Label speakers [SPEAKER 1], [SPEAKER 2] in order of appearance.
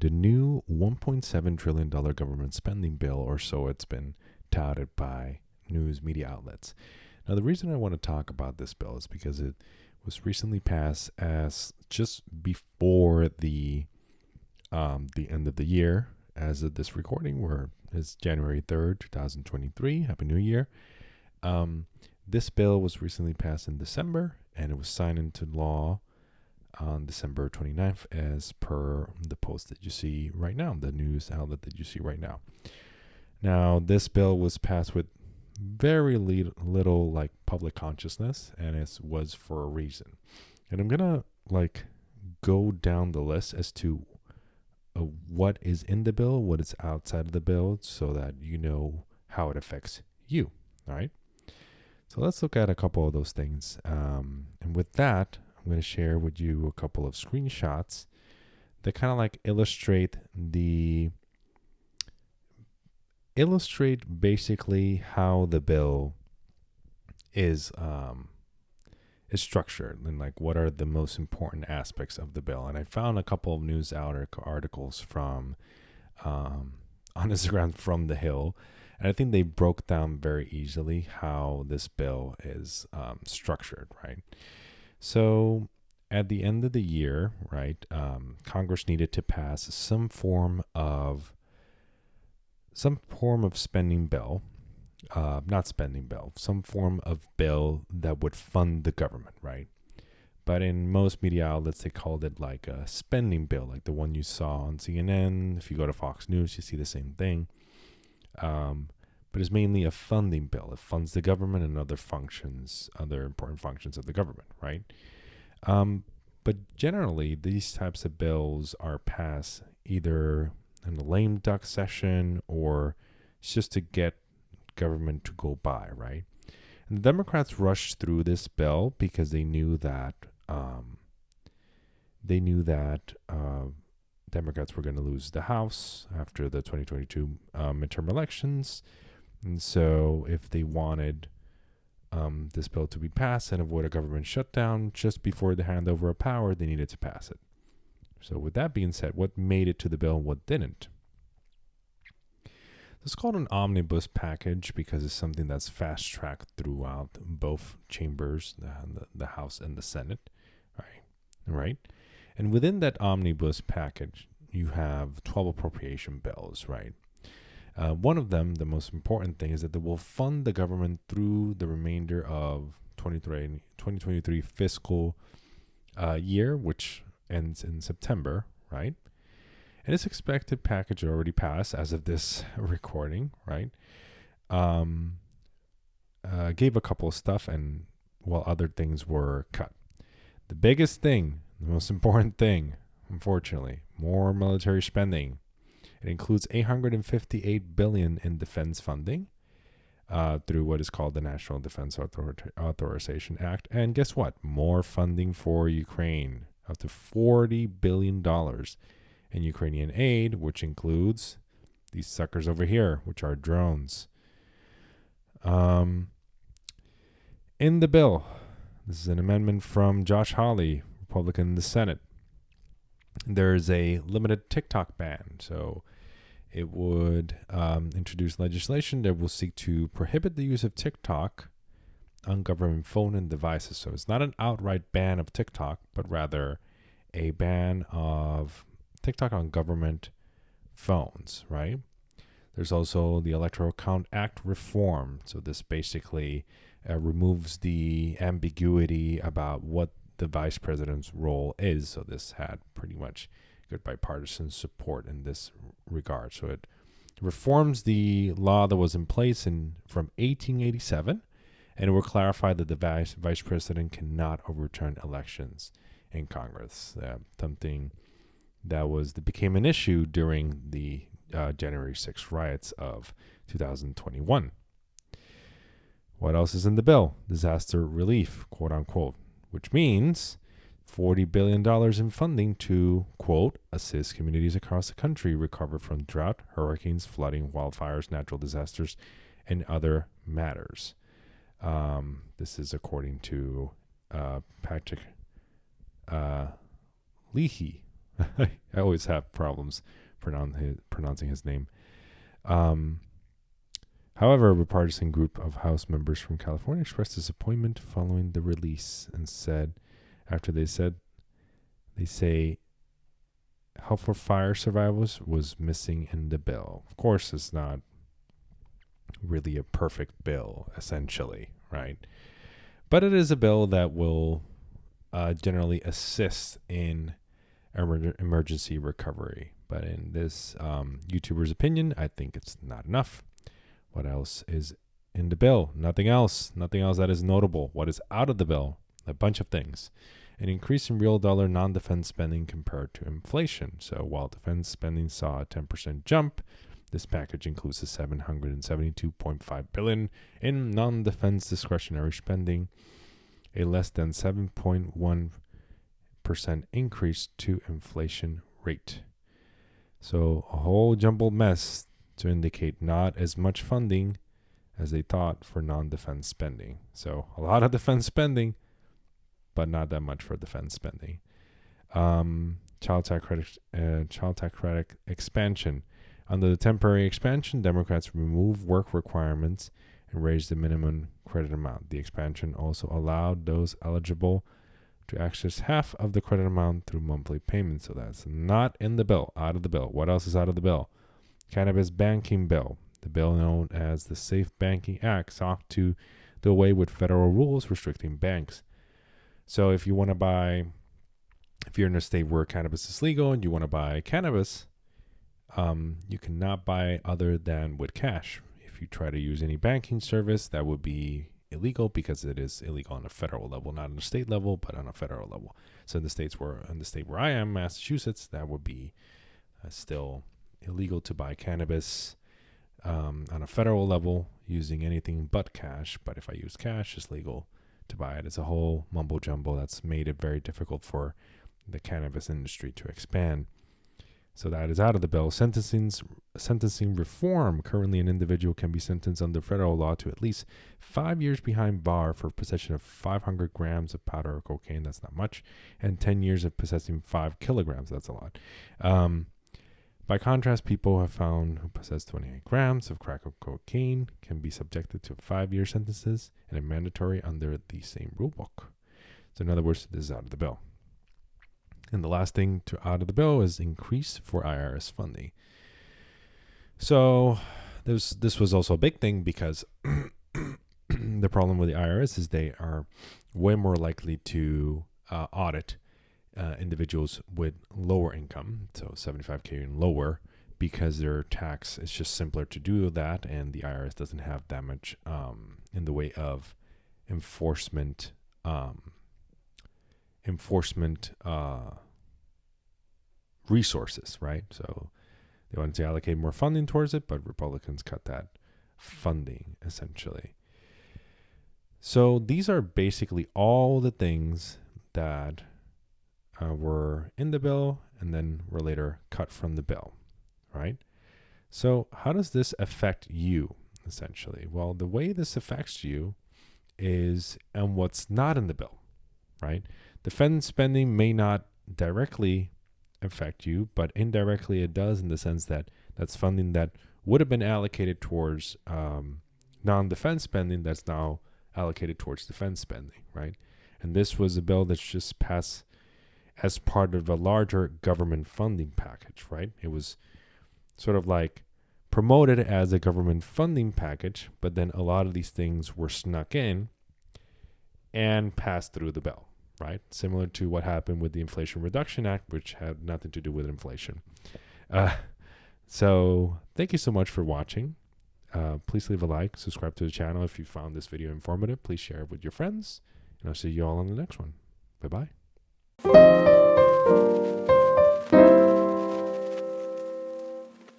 [SPEAKER 1] the new $1.7 trillion government spending bill, or so it's been touted by news media outlets. Now, the reason I want to talk about this bill is because it was recently passed as just before the end of the year. As of this recording, it's January 3rd, 2023. Happy New Year. This bill was recently passed in December, and it was signed into law on December 29th, as per the post that you see right now, the news outlet that you see right now. Now, this bill was passed with very little like public consciousness, and it was for a reason. And I'm gonna go down the list as to what is in the bill, what is outside of the bill, so that you know how it affects you. All right. So let's look at a couple of those things. And with that, I'm going to share with you a couple of screenshots that kind of illustrate basically how the bill is structured, and what are the most important aspects of the bill. And I found a couple of news articles from on Instagram from The Hill, and I think they broke down very easily how this bill is structured, right? So at the end of the year, right, Congress needed to pass some form of spending bill, some form of bill that would fund the government, right? But in most media outlets, they called it like a spending bill, like the one you saw on CNN. If you go to Fox News, you see the same thing. But it's mainly a funding bill. It funds the government and other important functions of the government, right? But generally, these types of bills are passed either in a lame duck session, or it's just to get government to go by, right? And the Democrats rushed through this bill because they knew that Democrats were going to lose the House after the 2022 midterm elections. And so if they wanted this bill to be passed and avoid a government shutdown just before the handover of power, they needed to pass it. So with that being said, what made it to the bill and what didn't? It's called an omnibus package because it's something that's fast-tracked throughout both chambers, the House and the Senate, right? And within that omnibus package, you have 12 appropriation bills, right? One of them, the most important thing, is that they will fund the government through the remainder of 2023 fiscal year, which ends in September, right? And its expected package already passed as of this recording, right? Gave a couple of stuff, and while other things were cut. The biggest thing, the most important thing, unfortunately, more military spending. It includes $858 billion in defense funding through what is called the National Defense Authorization Act. And guess what? More funding for Ukraine, up to $40 billion in Ukrainian aid, which includes these suckers over here, which are drones. In the bill, this is an amendment from Josh Hawley, Republican in the Senate. There's a limited TikTok ban. So it would introduce legislation that will seek to prohibit the use of TikTok on government phone and devices. So it's not an outright ban of TikTok, but rather a ban of TikTok on government phones, right? There's also the Electoral Count Act reform. So this basically removes the ambiguity about what the vice president's role is. So this had pretty much good bipartisan support in this regard. So it reforms the law that was in place from 1887, and it will clarify that the vice president cannot overturn elections in Congress. Something that became an issue during the January 6th riots of 2021. What else is in the bill? Disaster relief, quote unquote, which means $40 billion in funding to, quote, assist communities across the country recover from drought, hurricanes, flooding, wildfires, natural disasters, and other matters. This is according to Patrick Leahy, I always have problems pronouncing his name. However, a bipartisan group of House members from California expressed disappointment following the release and said, they say help for fire survivors was missing in the bill. Of course, it's not really a perfect bill, essentially, right? But it is a bill that will generally assist in emergency recovery. But in this YouTuber's opinion, I think it's not enough. What else is in the bill? Nothing else. Nothing else that is notable. What is out of the bill? A bunch of things. An increase in real dollar non-defense spending compared to inflation. So while defense spending saw a 10% jump, this package includes a $772.5 billion in non-defense discretionary spending, a less than 7.1% increase to inflation rate. So a whole jumbled mess to indicate not as much funding as they thought for non-defense spending. So a lot of defense spending, but not that much for defense spending. Child tax credit expansion. Under the temporary expansion, Democrats remove work requirements and raise the minimum credit amount. The expansion also allowed those eligible to access half of the credit amount through monthly payments. So that's not in the bill, out of the bill. What else is out of the bill? Cannabis banking bill. The bill known as the Safe Banking Act sought to do away with federal rules restricting banks. So if you're in a state where cannabis is legal and you want to buy cannabis, you cannot buy other than with cash. If you try to use any banking service, that would be illegal because it is illegal on a federal level, not on a state level, but on a federal level. So in the state where I am, Massachusetts, that would be still illegal to buy cannabis on a federal level using anything but cash. But if I use cash, it's legal to buy it. It's a whole mumbo jumbo that's made it very difficult for the cannabis industry to expand. So that is out of the bill. Sentencing reform. Currently, an individual can be sentenced under federal law to at least 5 years behind bar for possession of 500 grams of powder or cocaine. That's not much. And 10 years of possessing 5 kilograms. That's a lot. By contrast, people have found who possess 28 grams of crack cocaine can be subjected to 5-year sentences and are mandatory under the same rule book. So in other words, this is out of the bill. And the last thing out of the bill is increase for IRS funding. So this was also a big thing because the problem with the IRS is they are way more likely to audit individuals with lower income, so 75K and lower, because their tax is just simpler to do that, and the IRS doesn't have that much in the way of enforcement resources, right? So they wanted to allocate more funding towards it, but Republicans cut that funding essentially. So these are basically all the things that were in the bill and then were later cut from the bill, right? So how does this affect you essentially? Well, the way this affects you is on what's not in the bill, right? Defense spending may not directly affect you, but indirectly it does, in the sense that that's funding that would have been allocated towards non-defense spending that's now allocated towards defense spending, right? And this was a bill that's just passed as part of a larger government funding package, right? It was sort of like promoted as a government funding package, but then a lot of these things were snuck in and passed through the bill, right? Similar to what happened with the Inflation Reduction Act, which had nothing to do with inflation. So thank you so much for watching. Please leave a like, subscribe to the channel if you found this video informative. Please share it with your friends, and I'll see you all on the next one. Bye-bye.